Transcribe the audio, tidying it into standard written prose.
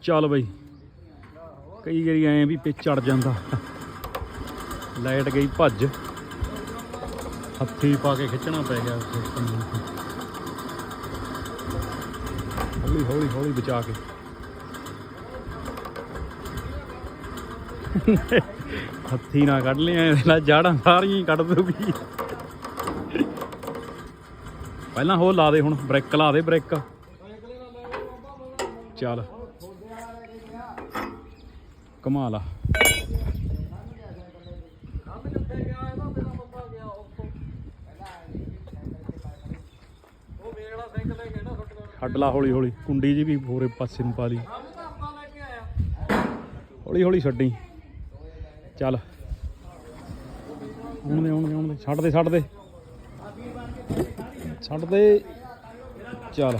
ਚੱਲ ਬਈ ਕਈ ਵਾਰੀ ਐਂ ਵੀ ਪਿੱਛ ਚੜ ਜਾਂਦਾ। ਲਾਈਟ ਗਈ ਭੱਜ, ਹੱਥੀ ਪਾ ਕੇ ਖਿੱਚਣਾ ਪੈ ਗਿਆ ਉੱਥੇ। ਹੌਲੀ ਹੌਲੀ ਹੌਲੀ ਬਚਾ ਕੇ। ਹੱਥੀ ਨਾ ਕੱਢ ਲਿਆ, ਜਾੜਾਂ ਸਾਰੀਆਂ ਹੀ ਕੱਢ ਦੂਗੀ। ਪਹਿਲਾਂ ਹੋਰ ਲਾ ਦੇ, ਹੁਣ ਬ੍ਰੇਕ ਲਾ ਦੇ, ਬ੍ਰੇਕ। ਚੱਲ ਘੁਮਾ ਲਾ। ਛੱਡ ਲਾ ਹੌਲੀ ਹੌਲੀ, ਕੁੰਡੀ ਜੀ ਵੀ ਹੋਰੇ ਪਾਸੇ ਨੂੰ ਪਾ ਲਈ। ਹੌਲੀ ਹੌਲੀ ਛੱਡੀ। ਚੱਲ ਆਉਣ ਦੇ ਆਉਣ ਦੇ ਆਉਣ ਦੇ, ਛੱਡ ਦੇ ਛੱਡ ਦੇ ਛੱਡ ਦੇ। ਚੱਲ